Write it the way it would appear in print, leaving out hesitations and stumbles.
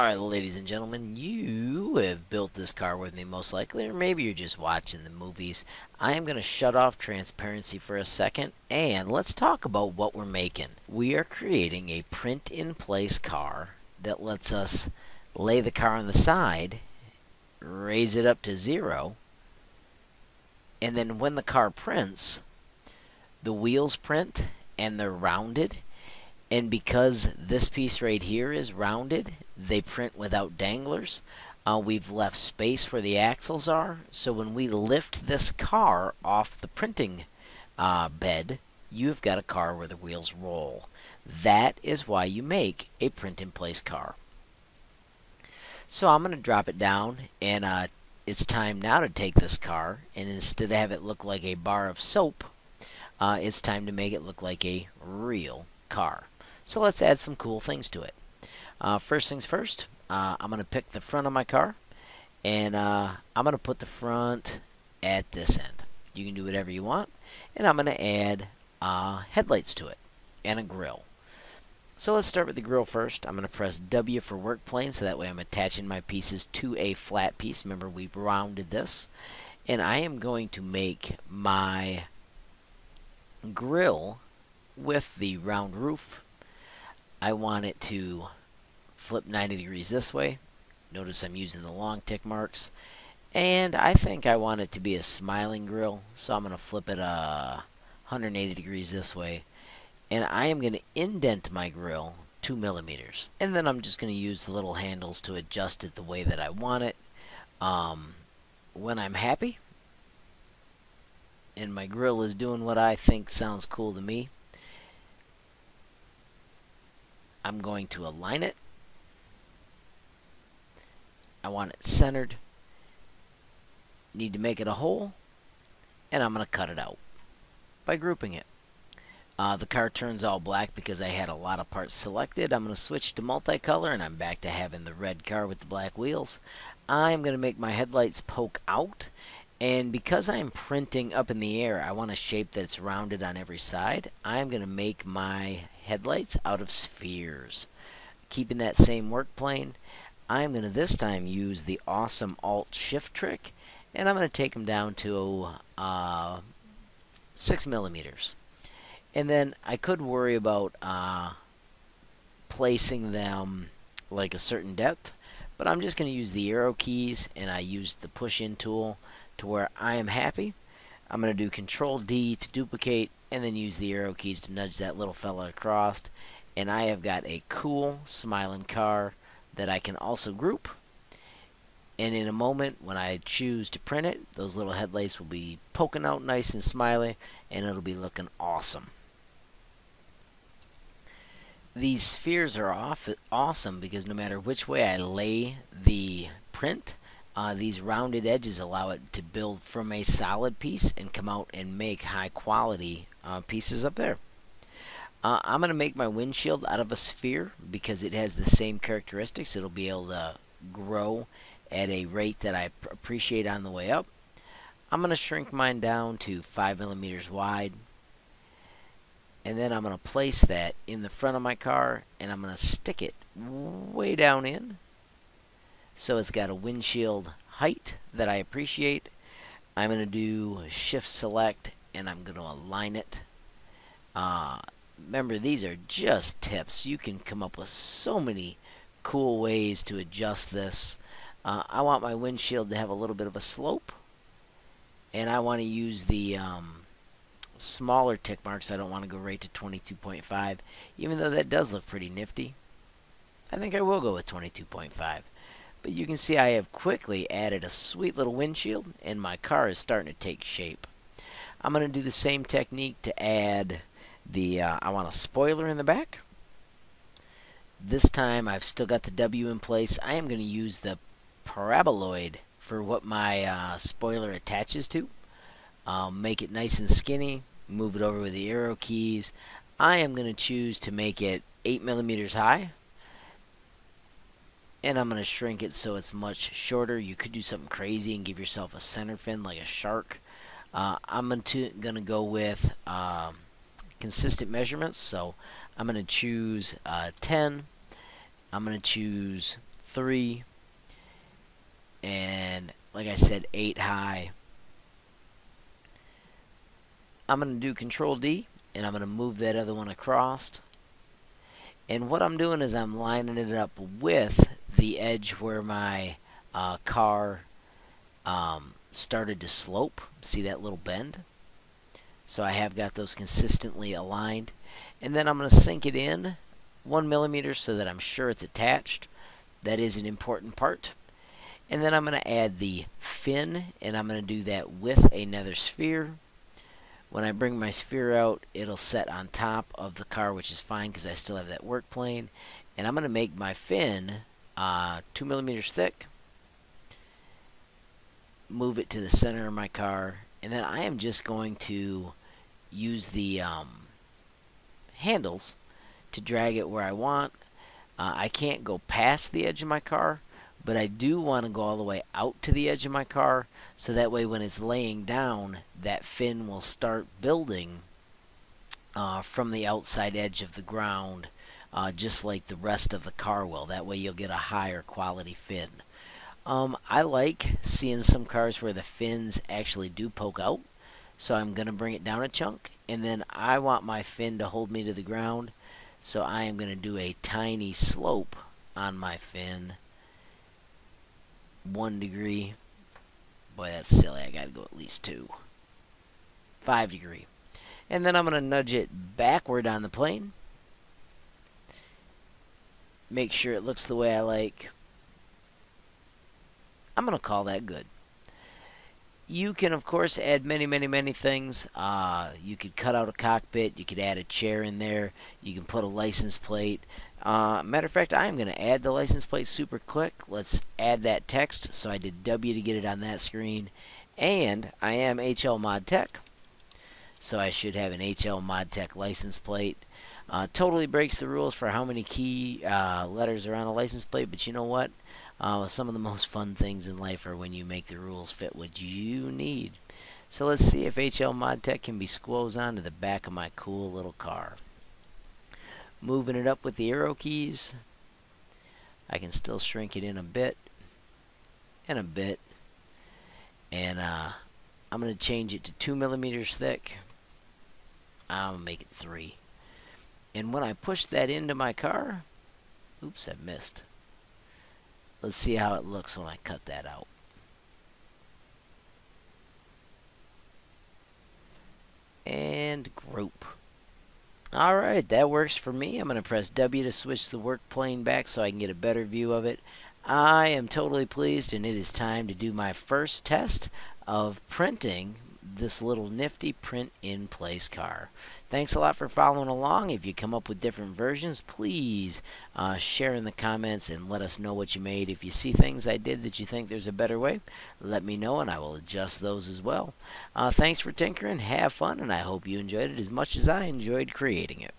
Alright, ladies and gentlemen, you have built this car with me most likely, or maybe you're just watching the movies. I am going to shut off transparency for a second, and let's talk about what we're making. We are creating a print-in-place car that lets us lay the car on the side, raise it up to 0, and then when the car prints, the wheels print and they're rounded. And because this piece right here is rounded, they print without danglers. We've left space where the axles are, so when we lift this car off the printing bed, you've got a car where the wheels roll. That is why you make a print-in-place car. So I'm going to drop it down, and it's time now to take this car, and instead of have it look like a bar of soap, it's time to make it look like a real car. So let's add some cool things to it. First things first, I'm going to pick the front of my car, and I'm going to put the front at this end. You can do whatever you want, and I'm going to add headlights to it and a grill. So let's start with the grill first. I'm going to press W for work plane, so that way I'm attaching my pieces to a flat piece. Remember, we rounded this. And I am going to make my grill with the round roof. I want it to flip 90 degrees this way. Notice I'm using the long tick marks. And I think I want it to be a smiling grill, so I'm going to flip it 180 degrees this way. And I am going to indent my grill 2 millimeters. And then I'm just going to use the little handles to adjust it the way that I want it. When I'm happy, and my grill is doing what I think sounds cool to me, I'm going to align it. I want it centered. Need to make it a hole, and I'm going to cut it out by grouping it. The car turns all black because I had a lot of parts selected. I'm going to switch to multicolor, and I'm back to having the red car with the black wheels. I'm going to make my headlights poke out, and because I'm printing up in the air, I want a shape that's rounded on every side. I'm going to make my headlights out of spheres. Keeping that same work plane, I'm going to this time use the awesome Alt-Shift trick, and I'm going to take them down to 6 millimeters. And then I could worry about placing them like a certain depth, but I'm just going to use the arrow keys, and I used the push-in tool to where I am happy. I'm going to do Control D to duplicate, and then use the arrow keys to nudge that little fella across. And I have got a cool smiling car that I can also group. And in a moment, when I choose to print it, those little headlights will be poking out nice and smiley, and it'll be looking awesome. These spheres are awesome because no matter which way I lay the print, these rounded edges allow it to build from a solid piece and come out and make high quality pieces up there. I'm going to make my windshield out of a sphere because it has the same characteristics. It'll be able to grow at a rate that I appreciate on the way up. I'm going to shrink mine down to 5 millimeters wide. And then I'm going to place that in the front of my car, and I'm going to stick it way down in. So it's got a windshield height that I appreciate. I'm going to do Shift Select, and I'm going to align it. Remember, these are just tips. You can come up with so many cool ways to adjust this. I want my windshield to have a little bit of a slope, and I want to use the smaller tick marks. I don't want to go right to 22.5, even though that does look pretty nifty. I think I will go with 22.5. But you can see I have quickly added a sweet little windshield, and my car is starting to take shape. I'm going to do the same technique to add the, I want a spoiler in the back. This time I've still got the W in place. I am going to use the paraboloid for what my spoiler attaches to. Make it nice and skinny, move it over with the arrow keys. I am going to choose to make it 8 millimeters high, and I'm going to shrink it so it's much shorter. You could do something crazy and give yourself a center fin like a shark. I'm going to go with consistent measurements, so I'm going to choose 10. I'm going to choose 3, and like I said, 8 high. I'm going to do Control D, and I'm going to move that other one across. And what I'm doing is I'm lining it up with the edge where my car started to slope. See that little bend? So I have got those consistently aligned. And then I'm going to sink it in 1 millimeter so that I'm sure it's attached. That is an important part. And then I'm going to add the fin, and I'm going to do that with another sphere. When I bring my sphere out, it'll set on top of the car, which is fine because I still have that work plane. And I'm going to make my fin 2 millimeters thick. Move it to the center of my car. And then I am just going to use the handles to drag it where I want. I can't go past the edge of my car, but I do want to go all the way out to the edge of my car, so that way when it's laying down, that fin will start building from the outside edge of the ground, just like the rest of the car will. That way you'll get a higher quality fin. I like seeing some cars where the fins actually do poke out, so I'm going to bring it down a chunk, and then I want my fin to hold me to the ground, so I am going to do a tiny slope on my fin. 1 degree. Boy, that's silly. I got to go at least 2. 5 degree. And then I'm going to nudge it backward on the plane. Make sure it looks the way I like. I'm going to call that good. You can, of course, add many things. You could cut out a cockpit. You could add a chair in there. You can put a license plate. Matter of fact, I am going to add the license plate super quick. Let's add that text. So I did W to get it on that screen. And I am HL Mod Tech. So I should have an HL Mod Tech license plate. Totally breaks the rules for how many key letters are on a license plate. But you know what? Some of the most fun things in life are when you make the rules fit what you need. So let's see if HL Mod Tech can be squoze onto the back of my cool little car. Moving it up with the arrow keys. I can still shrink it in a bit and a bit. And I'm going to change it to 2 millimeters thick. I'm going to make it 3. And when I push that into my car, oops, I missed. Let's see how it looks when I cut that out. And group. Alright, that works for me. I'm going to press W to switch the work plane back so I can get a better view of it. I am totally pleased, and it is time to do my first test of printing this little nifty print-in-place car. Thanks a lot for following along. If you come up with different versions, please share in the comments and let us know what you made. If you see things I did that you think there's a better way, let me know and I will adjust those as well. Thanks for tinkering. Have fun, and I hope you enjoyed it as much as I enjoyed creating it.